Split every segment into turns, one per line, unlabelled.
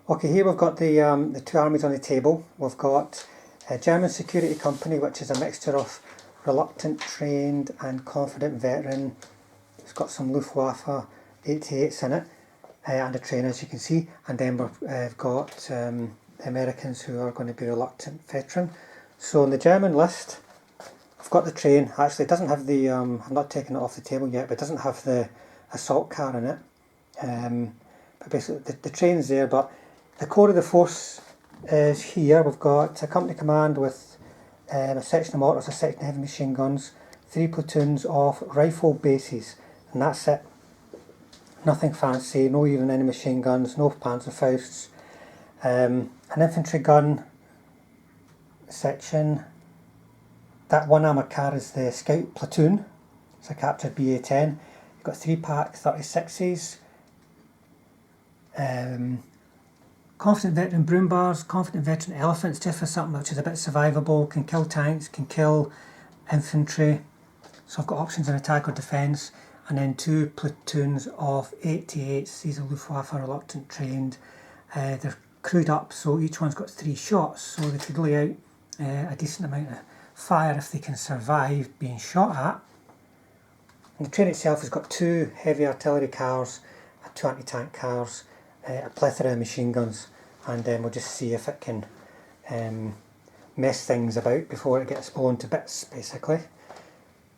Okay, here we've got the two armies on the table. We've got a German security company, which is a mixture of reluctant, trained and confident veteran. It's got some Luftwaffe 88s in it and a train, as you can see. And then we've got the Americans, who are going to be reluctant veteran. So in the German list, I've got the train. Actually, it doesn't have the, I've not taken it off the table yet, but it doesn't have the assault car in it. But basically the train's there, but the core of the force is here. We've got a company command with a section of mortars, a section of heavy machine guns, 3 platoons of rifle bases, and that's it. Nothing fancy, no even any machine guns, no Panzerfausts. An infantry gun section. That one armoured car is the scout platoon. It's a captured BA-10. You've got 3-pack 36s. Confident veteran broom bars, confident veteran elephants, just for something which is a bit survivable, can kill tanks, can kill infantry. So I've got options in attack or defence, and then 2 platoons of 88s. These are Luftwaffe reluctant trained. They're crewed up, so each one's got 3 shots, so they could lay out a decent amount of fire if they can survive being shot at. And the train itself has got 2 heavy artillery cars, 2 anti-tank cars, a plethora of machine guns, and then we'll just see if it can mess things about before it gets blown to bits, basically.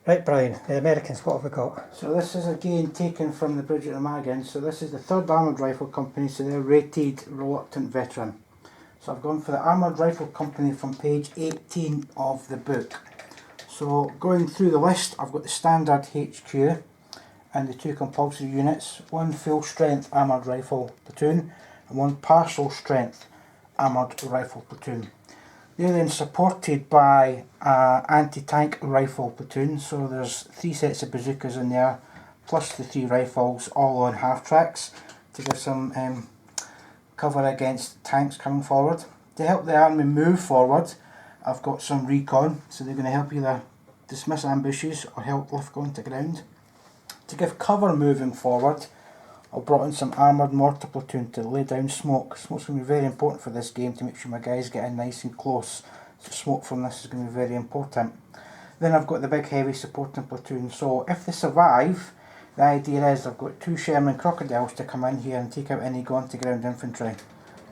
Right, Brian, the Americans, what have we got?
So this is again taken from the Bridget O'Magan. So this is the 3rd Armoured Rifle Company, so they're rated reluctant veteran. So I've gone for the Armoured Rifle Company from page 18 of the book. So going through the list, I've got the standard HQ and the 2 compulsory units, 1 full strength armoured rifle platoon and 1 partial strength armoured rifle platoon. They're then supported by anti-tank rifle platoon, so there's 3 sets of bazookas in there, plus the 3 rifles, all on half tracks to give some cover against tanks coming forward. To help the army move forward, I've got some recon, so they're going to help either dismiss ambushes or help lift going to ground. To give cover moving forward, I've brought in some armoured mortar platoon to lay down smoke. Smoke's going to be very important for this game to make sure my guys get in nice and close. So smoke from this is going to be very important. Then I've got the big heavy supporting platoon. So if they survive, the idea is I've got 2 Sherman crocodiles to come in here and take out any gone to ground infantry.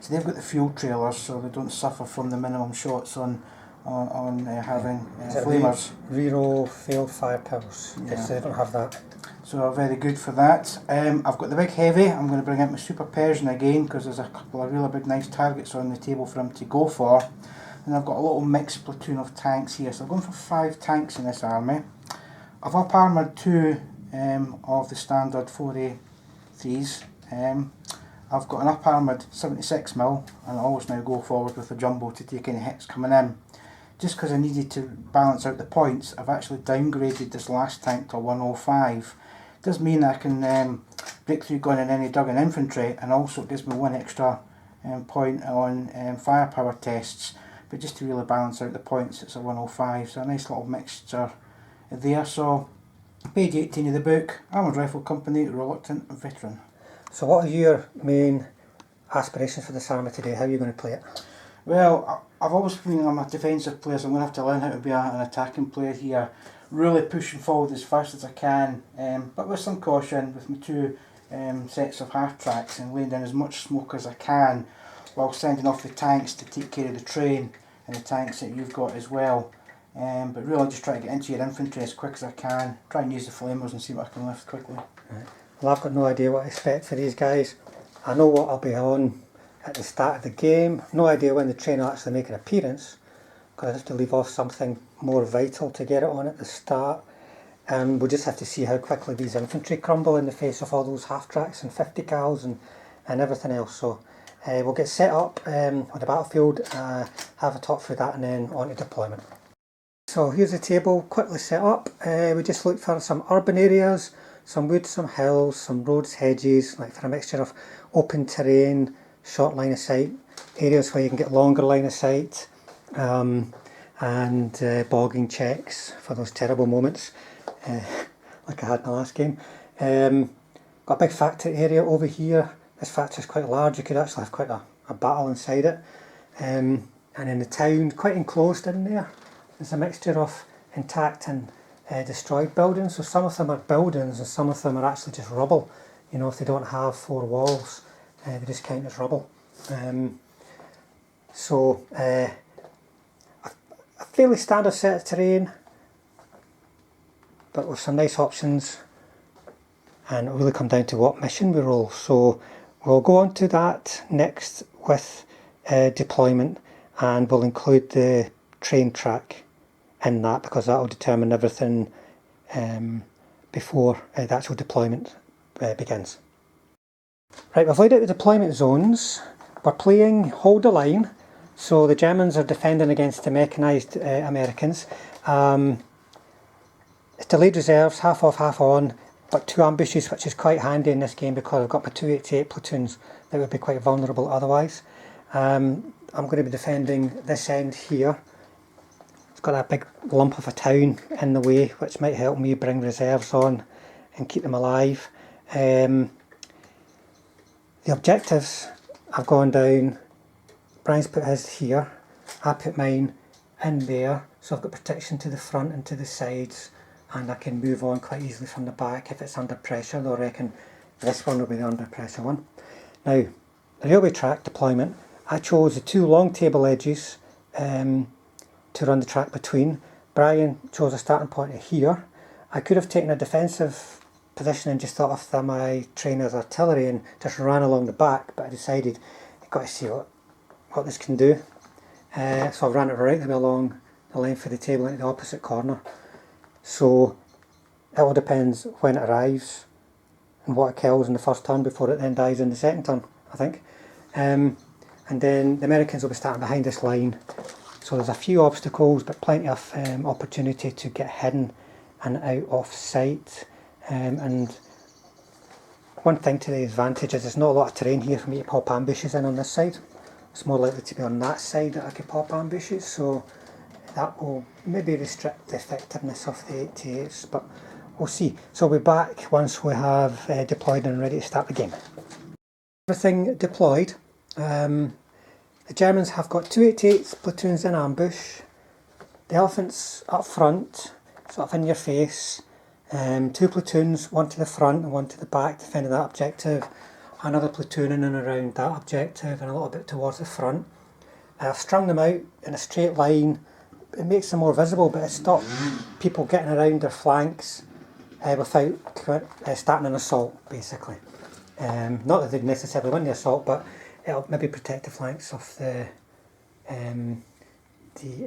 So they've got the fuel trailers, so they don't suffer from the minimum shots on having flamers.
Reroll failed firepowers. Yeah. Yes, they don't have that.
So very good for that. I've got the big heavy. I'm going to bring out my Super Persian again because there's a couple of really big nice targets on the table for him to go for. And I've got a little mixed platoon of tanks here. So I'm going for 5 tanks in this army. I've up armoured 2 of the standard 4A3s. I've got an up armoured 76mm, and I always now go forward with the jumbo to take any hits coming in. Just because I needed to balance out the points, I've actually downgraded this last tank to 105. It does mean I can break through gun in any dug-in infantry, and also it gives me 1 extra point on firepower tests. But just to really balance out the points, it's a 105, so a nice little mixture there. So page 18 of the book, Armoured Rifle Company, reluctant veteran.
So what are your main aspirations for this army today? How are you going to play it?
Well, I've always been I'm a defensive player, so I'm going to have to learn how to be an attacking player here. Really pushing forward as fast as I can, but with some caution, with my 2 sets of half tracks, and laying down as much smoke as I can while sending off the tanks to take care of the train and the tanks that you've got as well. But really just try to get into your infantry as quick as I can, try and use the flamers and see what I can lift quickly.
Right. Well, I've got no idea what I expect for these guys. I know what I'll be on at the start of the game. No idea when the train will actually make an appearance, because I have to leave off something more vital to get it on at the start. And we'll just have to see how quickly these infantry crumble in the face of all those half tracks and 50 cals and everything else. So we'll get set up on the battlefield, have a talk through that, and then on to deployment. So here's the table quickly set up. We just looked for some urban areas, some woods, some hills, some roads, hedges, like for a mixture of open terrain, short line of sight, areas where you can get longer line of sight, and bogging checks for those terrible moments, like I had in the last game. Got a big factory area over here. This factory is quite large. You could actually have quite a a battle inside it. And in the town, quite enclosed in there, there's a mixture of intact and destroyed buildings. So some of them are buildings and some of them are actually just rubble. You know, if they don't have 4 walls, they just count as rubble. A fairly standard set of terrain, but with some nice options, and it'll really come down to what mission we roll. So we'll go on to that next with deployment, and we'll include the train track in that because that will determine everything before the actual deployment begins. Right, we've laid out the deployment zones. We're playing hold the line, so the Germans are defending against the mechanised Americans. It's delayed reserves, half off, half on, but 2 ambushes, which is quite handy in this game because I've got my 288 platoons that would be quite vulnerable otherwise. I'm going to be defending this end here. It's got that big lump of a town in the way, which might help me bring reserves on and keep them alive. The objectives have gone down. Brian's put his here, I put mine in there, so I've got protection to the front and to the sides, and I can move on quite easily from the back if it's under pressure, though I reckon this one will be the under pressure one. Now, the railway track deployment, I chose the 2 long table edges to run the track between. Brian chose a starting point here. I could have taken a defensive position and just thought of my train as artillery and just ran along the back, but I decided you've got to see what this can do. So I've ran it right the way along the length of the table into the opposite corner. So it all depends when it arrives and what it kills in the first turn before it then dies in the second turn, I think. And then the Americans will be starting behind this line. So there's a few obstacles, but plenty of opportunity to get hidden and out of sight. And one thing to the advantage is there's not a lot of terrain here for me to pop ambushes in on this side. It's more likely to be on that side that I could pop ambushes, so that will maybe restrict the effectiveness of the 88s, but we'll see. So we'll be back once we have deployed and ready to start the game. Everything deployed. The Germans have got 288 platoons in ambush. The elephants up front, sort of in your face. 2 platoons, 1 to the front and 1 to the back, defending that objective. Another platoon in and around that objective and a little bit towards the front. I've strung them out in a straight line. It makes them more visible, but it stops people getting around their flanks without starting an assault, basically. Not that they'd necessarily win the assault, but it'll maybe protect the flanks of the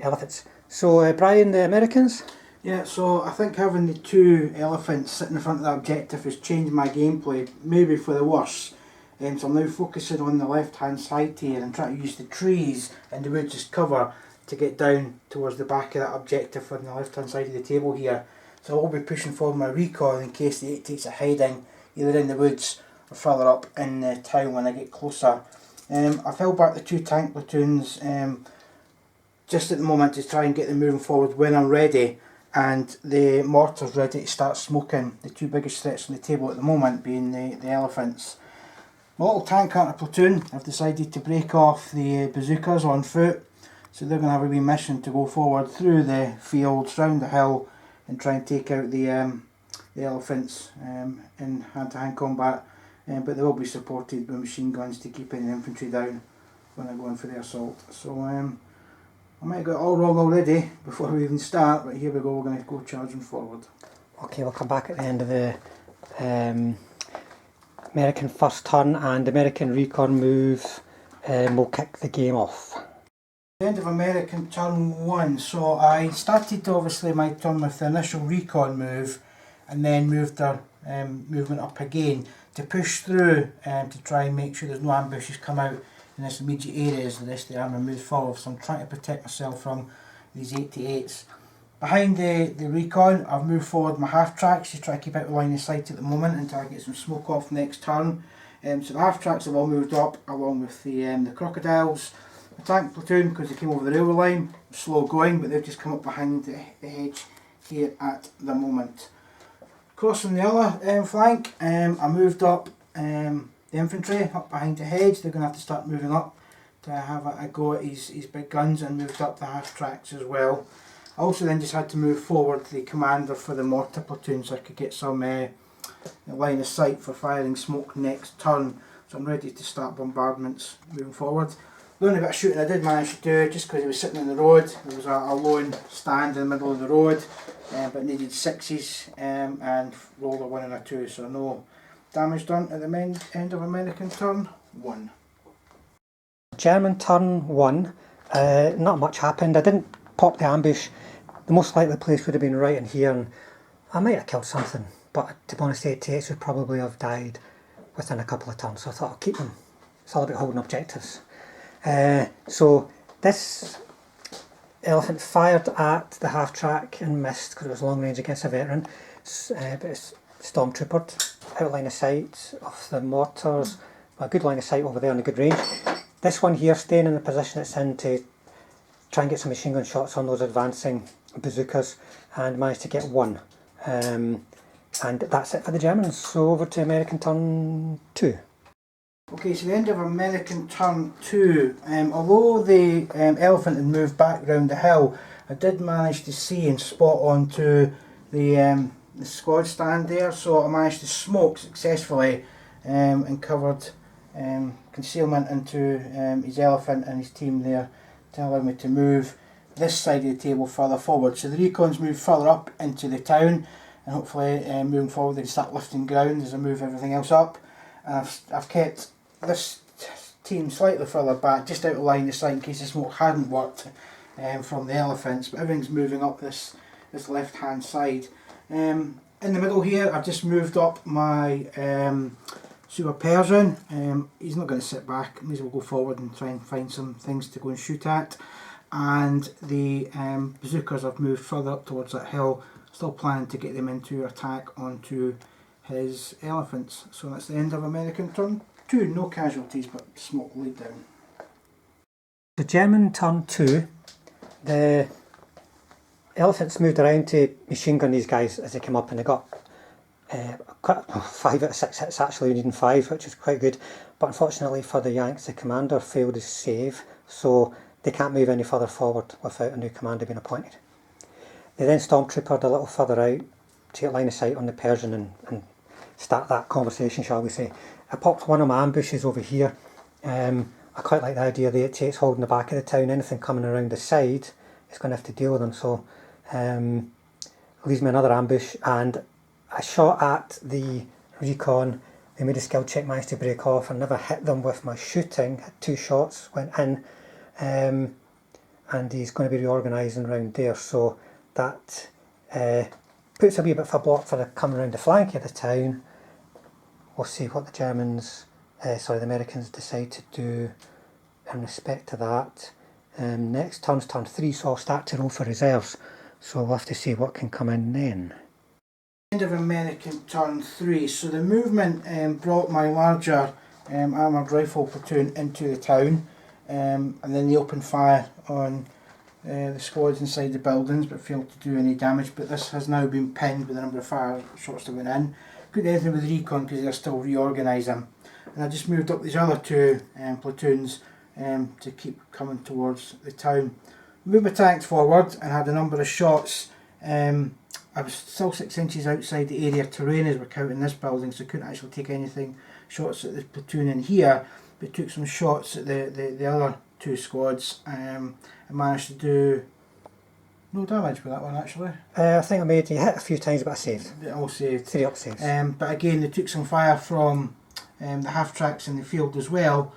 elephants. So, Brian, the Americans?
Yeah, so I think having the 2 elephants sitting in front of the objective has changed my gameplay, maybe for the worse. So I'm now focusing on the left hand side here and trying to use the trees and the woods as cover to get down towards the back of that objective on the left hand side of the table here. So I'll be pushing forward my recon in case the 88s are hiding either in the woods or further up in the town when I get closer. I've held back the 2 tank platoons just at the moment to try and get them moving forward when I'm ready, and the mortar's ready to start smoking. The 2 biggest threats on the table at the moment being the elephants. My little tank hunter platoon have decided to break off the bazookas on foot, so they're going to have a wee mission to go forward through the fields, round the hill, and try and take out the elephants in hand-to-hand combat. But they will be supported by machine guns to keep any infantry down when I go in for the assault. So I might have got it all wrong already before we even start, but here we go, we're going to go charging forward.
Okay, we'll come back at the end of the American first turn and American recon move, we'll kick the game off.
The end of American turn 1, so I started obviously my turn with the initial recon move and then moved our movement up again to push through to try and make sure there's no ambushes come out in this immediate area as the rest of the army moves forward. So I'm trying to protect myself from these 88s. Behind the recon, I've moved forward my half tracks to try to keep out the line of sight at the moment until I get some smoke off next turn. So the half tracks have all moved up along with the crocodiles. The tank platoon, because they came over the railway line, slow going, but they've just come up behind the hedge here at the moment. Crossing the other flank, I moved up the infantry up behind the hedge. They're going to have to start moving up to have a go at his big guns and moved up the half tracks as well. I also then just had to move forward the commander for the mortar platoon so I could get some line of sight for firing smoke next turn. So I'm ready to start bombardments moving forward. The only bit of shooting I did manage to do, just because he was sitting in the road, there was a lone stand in the middle of the road, but needed 6s and rolled a 1 and a 2, so no damage done at the end of American turn 1.
German turn 1, not much happened. I didn't pop the ambush. The most likely place would have been right in here, and I might have killed something, but to be honest, the 88s would probably have died within a couple of turns, so I thought I'll keep them. It's all about holding objectives. So this elephant fired at the half track and missed because it was long range against a veteran, but it's stormtroopered out of line of sight of the mortars, a good line of sight over there and a good range. This one here staying in the position it's in to try and get some machine gun shots on those advancing bazookas, and managed to get 1. And that's it for the Germans. So over to American turn 2.
Okay, so the end of American turn 2, although the elephant had moved back round the hill, I did manage to see and spot onto the squad stand there, so I managed to smoke successfully and covered concealment into his elephant and his team there to allow me to move this side of the table further forward. So the recons move further up into the town, and hopefully moving forward they can start lifting ground as I move everything else up. And I've kept this team slightly further back, just out of line of sight in case the smoke hadn't worked from the elephants, but everything's moving up this left hand side. In the middle here I've just moved up my Super Persian. He's not going to sit back, may as well go forward and try and find some things to go and shoot at. And the bazookas I've moved further up towards that hill, still planning to get them into attack onto his elephants. So that's the end of American turn 2, no casualties but smoke laid down.
The German turn 2, the elephants moved around to machine gun these guys as they came up, and they got 5 out of 6 hits actually, needing 5, which is quite good. But unfortunately for the Yanks, the commander failed his save, so they can't move any further forward without a new commander being appointed. They then stormtroopered a little further out to get line of sight on the Persian and start that conversation, shall we say. I popped one of my ambushes over here. I quite like the idea of the 88s holding the back of the town. Anything coming around the side is going to have to deal with them, so leaves me another ambush, and I shot at the recon. They made a skill check, managed to break off. I never hit them with my shooting. Had 2 shots, went in, and he's going to be reorganising around there, so that puts a wee bit of a block for the coming around the flank of the town. We'll see what the the Americans decide to do in respect to that. Next turn's turn 3, so I'll start to roll for reserves, so we'll have to see what can come in then.
End of American turn 3, so the movement brought my larger armoured rifle platoon into the town, and then they opened fire on the squads inside the buildings but failed to do any damage. But this has now been pinned with the number of fire shots that went in. Couldn't do anything with recon because they're still reorganising, and I just moved up these other 2 platoons to keep coming towards the town. Moved my tanks forward and had a number of shots. I was still 6 inches outside the area terrain as we're counting this building, so I couldn't actually take anything shots at the platoon in here, but took some shots at the other 2 squads. I managed to do no damage with that one actually.
I think you hit a few times, but I saved.
All saved.
3 up saves.
But again, they took some fire from the half tracks in the field as well.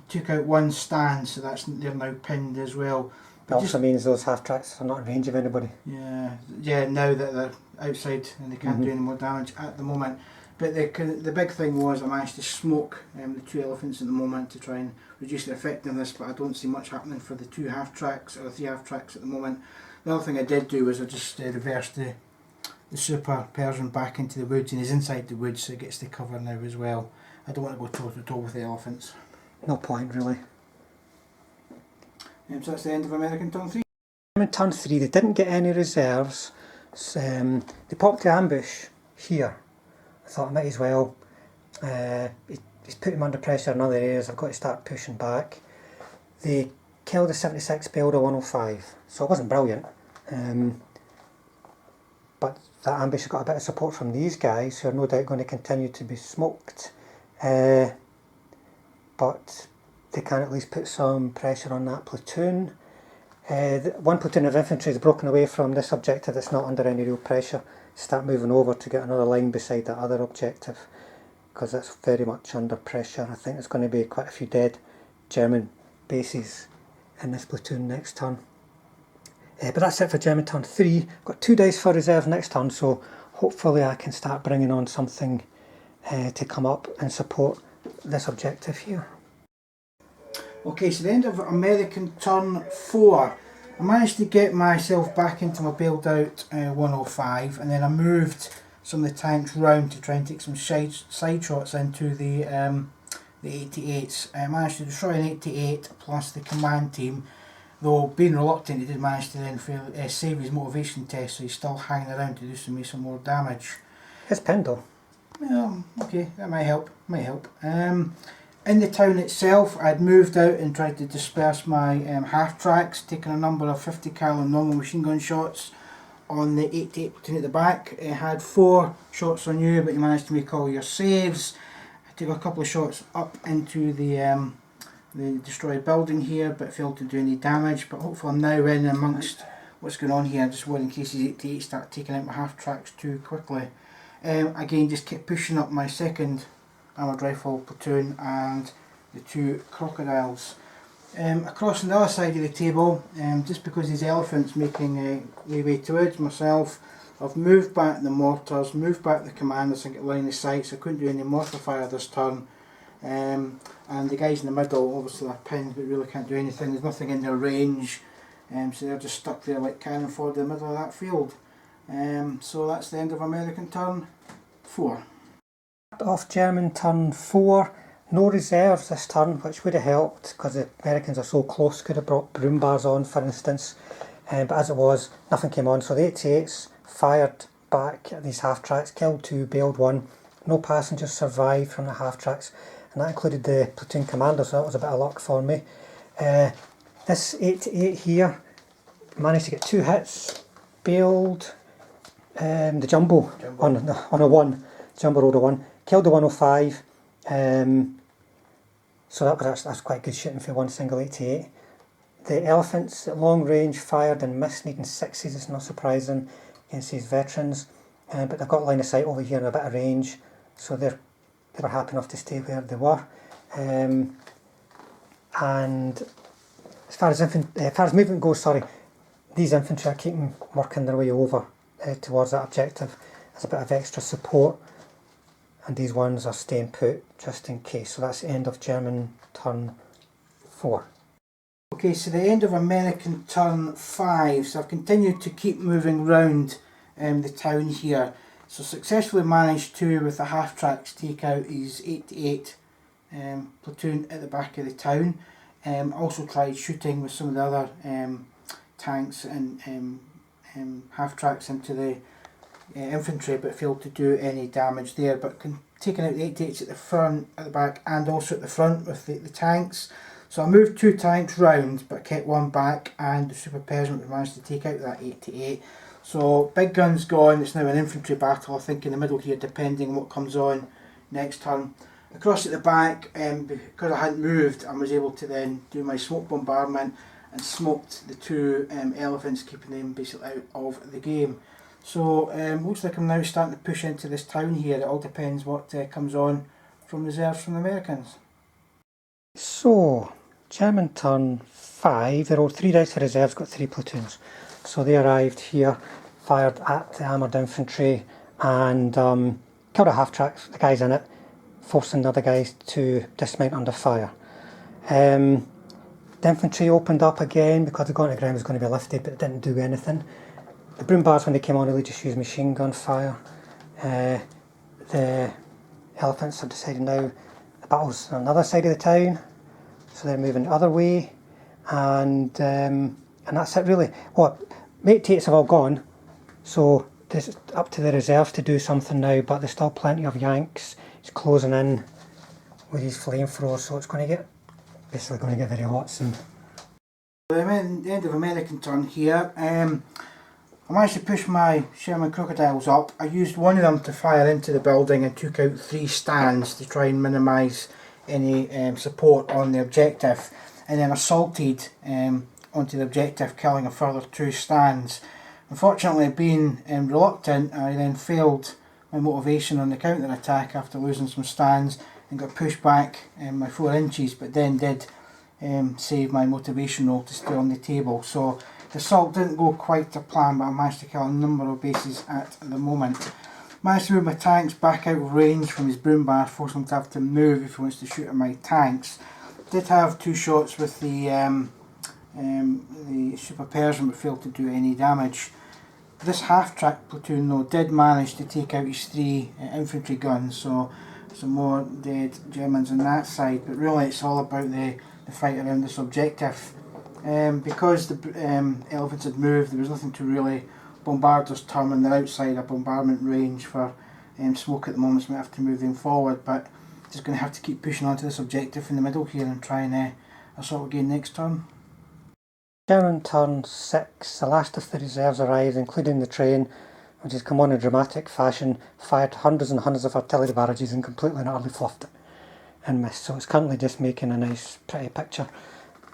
Took out 1 stand, so they're now pinned as well.
It also means those half tracks are not in range of anybody.
Yeah. Now that they're outside and they can't do any more damage at the moment. But the big thing was I managed to smoke the 2 elephants at the moment to try and reduce the effectiveness, but I don't see much happening for the 2 half tracks or the 3 half tracks at the moment. The other thing I did do was I just reversed the Super Persian back into the woods, and he's inside the woods, so he gets the cover now as well. I don't want to go toe to toe with the elephants.
No point really.
So that's the end of American turn 3.
In turn 3, they didn't get any reserves. So, they popped the ambush here. I thought I might as well. He's put him under pressure in other areas. I've got to start pushing back. They killed a 76, build a 105, so it wasn't brilliant. But that ambush got a bit of support from these guys, who are no doubt going to continue to be smoked. But they can at least put some pressure on that platoon. One platoon of infantry is broken away from this objective that's not under any real pressure. Start moving over to get another line beside that other objective, because that's very much under pressure. I think there's going to be quite a few dead German bases in this platoon next turn. But that's it for German turn 3. Got 2 dice for reserve next turn, so hopefully I can start bringing on something to come up and support this objective here.
Okay, so the end of American turn 4. I managed to get myself back into my bailed out 105, and then I moved some of the tanks round to try and take some side shots into the 88s. I managed to destroy an 88 plus the command team, though being reluctant he did manage to then save his motivation test, so he's still hanging around to do some more damage.
It's Pendle.
Well, okay, that might help. In the town itself, I'd moved out and tried to disperse my half-tracks, taking a number of 50 cal normal machine gun shots on the 88 platoon at the back. It had 4 shots on you, but you managed to make all your saves. I took a couple of shots up into the destroyed building here, but failed to do any damage. But hopefully I'm now in amongst what's going on here. I just worried in case these 88 start taking out my half-tracks too quickly. Again, just kept pushing up my second armoured rifle platoon and the 2 crocodiles. Across on the other side of the table, just because these elephants making way towards myself, I've moved back the mortars, moved back the commanders and get line of sight, so I couldn't do any mortar fire this turn. And the guys in the middle, obviously they're pinned but really can't do anything. There's nothing in their range, so they're just stuck there like cannon fodder in the middle of that field. So that's the end of American turn 4.
Off German turn 4, no reserves this turn, which would have helped because the Americans are so close. Could have brought broom bars on, for instance, but as it was, nothing came on, so the 88s fired back at these half tracks, killed 2, bailed 1. No passengers survived from the half tracks, and that included the platoon commander, so that was a bit of luck for me. This 88 here managed to get 2 hits, bailed the jumbo. On a 1, jumbo rolled a 1, killed the 105, so that's quite good shooting for one single 88. The elephants at long range fired and missed, needing 6s, it's not surprising against these veterans, but they've got line of sight over here and a bit of range, so they were happy enough to stay where they were. And as far as movement goes, these infantry are keeping working their way over towards that objective as a bit of extra support, and these ones are staying put just in case. So that's the end of German turn 4.
Okay, so the end of American turn 5. So I've continued to keep moving round the town here. So successfully managed to, with the half tracks, take out his 88 platoon at the back of the town. Also tried shooting with some of the other tanks and half tracks into the infantry, but failed to do any damage there. But taking out the 88s at the front, at the back, and also at the front with the tanks. So I moved 2 tanks round, but kept 1 back, and the super peasant managed to take out that 88. So big guns gone. It's now an infantry battle, I think, in the middle here, depending on what comes on next turn. Across at the back, because I hadn't moved, I was able to then do my smoke bombardment and smoked the 2 elephants, keeping them basically out of the game. So looks like I'm now starting to push into this town here. It all depends what comes on from reserves from the Americans.
So German turn 5, they rolled 3 dice for reserves, got 3 platoons. So they arrived here, fired at the armoured infantry, and killed a half track, the guys in it, forcing the other guys to dismount under fire. The infantry opened up again because the gun to ground was going to be lifted, but it didn't do anything. The broom bars, when they came on, really just used machine gun fire. The elephants have decided now the battle's on the other side of the town, so they're moving the other way, and that's it really. Well, mate takes have all gone, so it's up to the reserves to do something now, but there's still plenty of Yanks. He's closing in with his flamethrowers, so it's basically going to get very hot soon.
The end of American turn here. I managed to push my Sherman crocodiles up. I used one of them to fire into the building and took out 3 stands to try and minimise any support on the objective, and then assaulted onto the objective, killing a further 2 stands. Unfortunately, being reluctant, I then failed my motivation on the counter attack after losing some stands and got pushed back my 4 inches, but then did save my motivation roll to stay on the table. So the assault didn't go quite to plan, but I managed to kill a number of bases at the moment. Managed to move my tanks back out of range from his broom bar, forcing him to have to move if he wants to shoot at my tanks. Did have 2 shots with the Super Persian, but failed to do any damage. This half-track platoon though did manage to take out his 3 infantry guns, so some more dead Germans on that side, but really it's all about the fight around this objective. Because the elephants had moved, there was nothing to really bombard us turn, and they're outside a bombardment range for smoke at the moment, so we have to move them forward, but just going to have to keep pushing onto this objective in the middle here and try and assault again next turn.
Down on turn 6, the last of the reserves arrived, including the train, which has come on in dramatic fashion, fired hundreds and hundreds of artillery barrages and completely and utterly fluffed it and missed. So it's currently just making a nice pretty picture.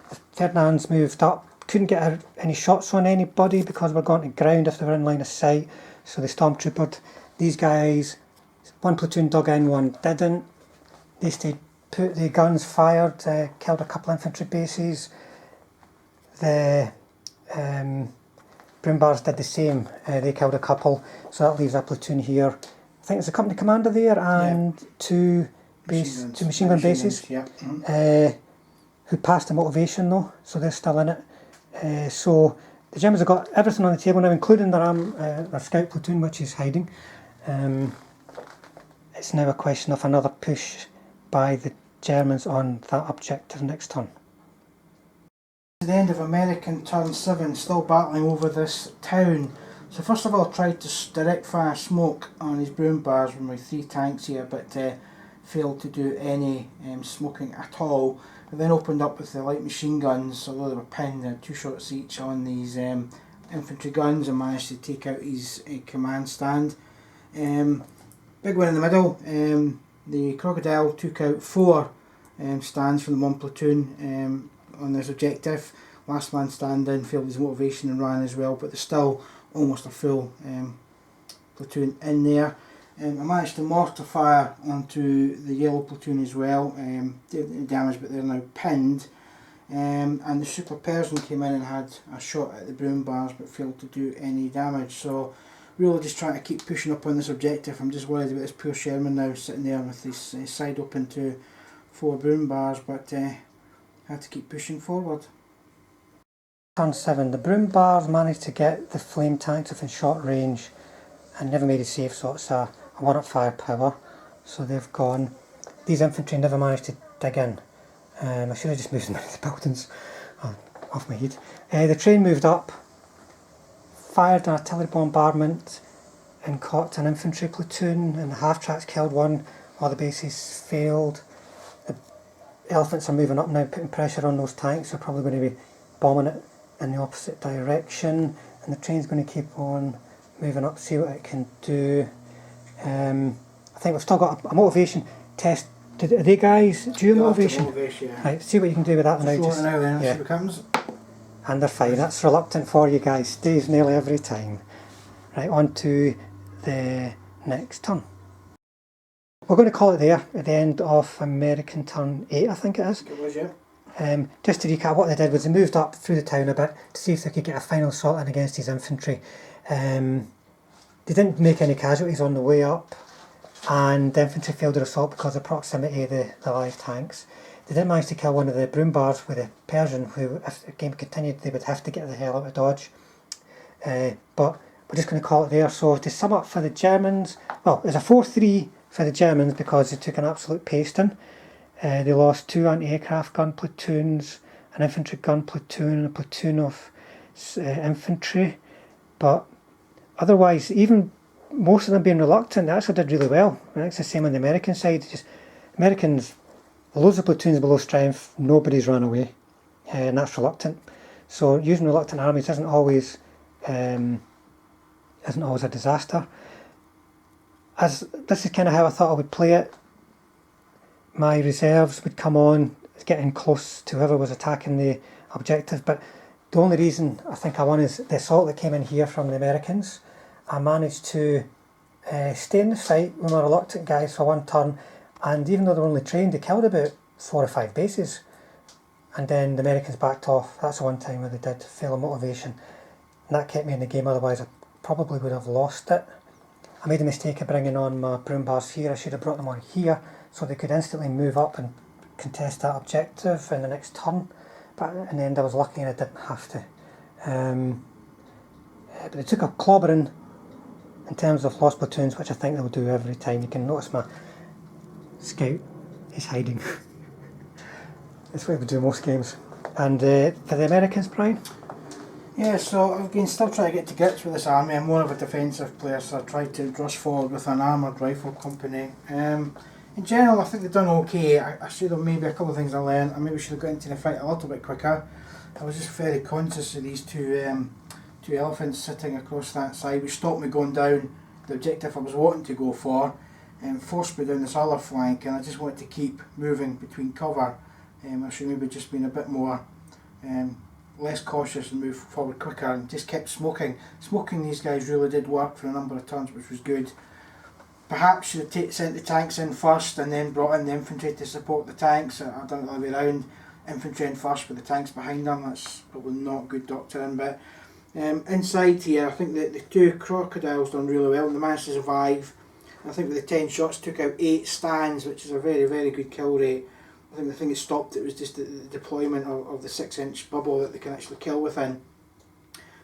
The Ferdinands moved up, couldn't get any shots on anybody because we're going to ground if they were in line of sight, so they stormtroopered. These guys, 1 platoon dug in, 1 didn't. They stayed put, the guns fired, killed a couple of infantry bases. The broom bars did the same, they killed a couple, so that leaves a platoon here. I think there's a company commander there and 2 machine gun bases. Who passed the motivation though, so they're still in it. So the Germans have got everything on the table now, including their scout platoon, which is hiding. It's now a question of another push by the Germans on that objective next turn.
At the end of American turn 7, still battling over this town. So first of all, I tried to direct fire smoke on his broom bars with my 3 tanks here, but failed to do any smoking at all. I then opened up with the light machine guns, although they were pinned, 2 shots each on these infantry guns, and managed to take out his command stand. Big one in the middle, the crocodile took out 4 stands from the 1 platoon on this objective. Last man standing failed his motivation and ran as well, but there's still almost a full platoon in there. I managed to mortar fire onto the yellow platoon as well, did damage, but they're now pinned. And the Super Persian came in and had a shot at the broom bars but failed to do any damage. So really just trying to keep pushing up on this objective. I'm just worried about this poor Sherman now sitting there with his side open to 4 broom bars, but had to keep pushing forward.
Turn 7, the broom bars managed to get the flame tanks within short range and never made a save, so it's a 1-up firepower, so they've gone. These infantry never managed to dig in. I should have just moved them into the buildings. Off my head. The train moved up, fired an artillery bombardment and caught an infantry platoon, and the half-tracks killed 1 while the bases failed. The elephants are moving up now, putting pressure on those tanks. They're probably going to be bombing it in the opposite direction, and the train's going to keep on moving up, see what it can do. I think we've still got a motivation test. Are they guys due motivation?
Yeah.
Right, see what you can do with that now.
Just now then, see what comes.
And they're fine. That's reluctant for you guys. Stays nearly every time. Right, on to the next turn. We're going to call it there at the end of American turn 8, I think it is.
It was, yeah.
Just to recap, what they did was they moved up through the town a bit to see if they could get a final assault in against his infantry. They didn't make any casualties on the way up, and the infantry failed their assault because of proximity of the live tanks. They did manage to kill 1 of the broom bars with a Persian, who, if the game continued, they would have to get the hell out of Dodge. But we're just going to call it there. So to sum up for the Germans, well, there's a 4-3 for the Germans because they took an absolute pasting. They lost 2 anti-aircraft gun platoons, an infantry gun platoon, and a platoon of infantry. But otherwise, even most of them being reluctant, they actually did really well. I think it's the same on the American side. Just Americans, loads of platoons below strength, nobody's run away, and that's reluctant. So using reluctant armies isn't always a disaster. As this is kind of how I thought I would play it. My reserves would come on, getting close to whoever was attacking the objective, but the only reason I think I won is the assault that came in here from the Americans. I managed to stay in the fight with my reluctant guys for one turn, and even though they were only trained, they killed about 4 or 5 bases, and then the Americans backed off. That's the one time where they did fail of motivation, and that kept me in the game, otherwise I probably would have lost it. I made a mistake of bringing on my broom bars here. I should have brought them on here so they could instantly move up and contest that objective in the next turn, but in the end I was lucky and I didn't have to. But they took a clobbering in terms of lost platoons, which I think they'll do every time. You can notice my scout is hiding. That's what we do most games. And for the Americans, Brian?
Yeah, so again, still trying to get to grips with this army. I'm more of a defensive player, so I tried to rush forward with an armoured rifle company. In general, I think they've done okay. I should have maybe a couple of things I learned. I maybe should have got into the fight a little bit quicker. I was just very conscious of these two elephants sitting across that side, which stopped me going down the objective I was wanting to go for, and forced me down this other flank, and I just wanted to keep moving between cover. I should maybe just been a bit more less cautious and move forward quicker, and just kept smoking. Smoking these guys really did work for a number of turns, which was good. Perhaps should have sent the tanks in first and then brought in the infantry to support the tanks. I've done it the other way around. Infantry in first with the tanks behind them. That's probably not good doctrine. But inside here, I think that the 2 crocodiles done really well and they managed to survive. I think with the 10 shots took out 8 stands, which is a very, very good kill rate. I think the thing that stopped it was just the deployment of the 6-inch bubble that they can actually kill within.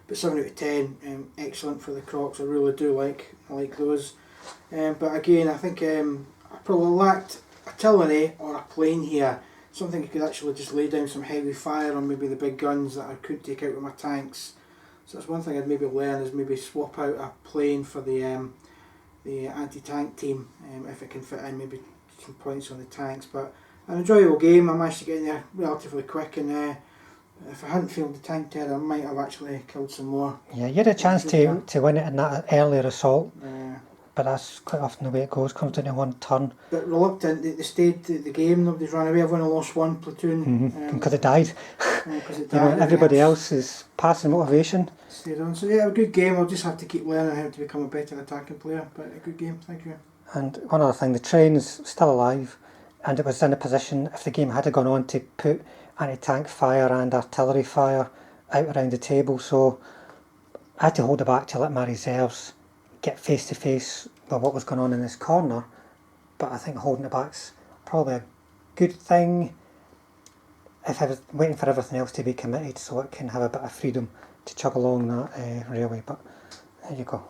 But 7 out of 10, excellent for the crocs. I really do like those. But again, I think I probably lacked artillery or a plane here. Something you could actually just lay down some heavy fire on maybe the big guns that I could take out with my tanks. So that's one thing I'd maybe learn, is maybe swap out a plane for the anti-tank team if it can fit in maybe some points on the tanks. But an enjoyable game. I managed to get in there relatively quick, and if I hadn't failed the tank terror, I might have actually killed some more.
Yeah, you had a chance to win it in that earlier assault, but that's quite often the way it goes. Comes down to one turn.
But reluctant, they stayed the game. Nobody's run away. I've only lost 1 platoon
because it died.
Because it died.
Everybody else is passing motivation.
Stayed on. So yeah, a good game. I'll just have to keep learning how to become a better attacking player. But a good game. Thank you.
And one other thing, the train's still alive, and it was in a position, if the game had gone on, to put anti-tank fire and artillery fire out around the table. So I had to hold it back to let my reserves get face to face with what was going on in this corner. But I think holding it back's probably a good thing if I was waiting for everything else to be committed, so it can have a bit of freedom to chug along that railway. But there you go.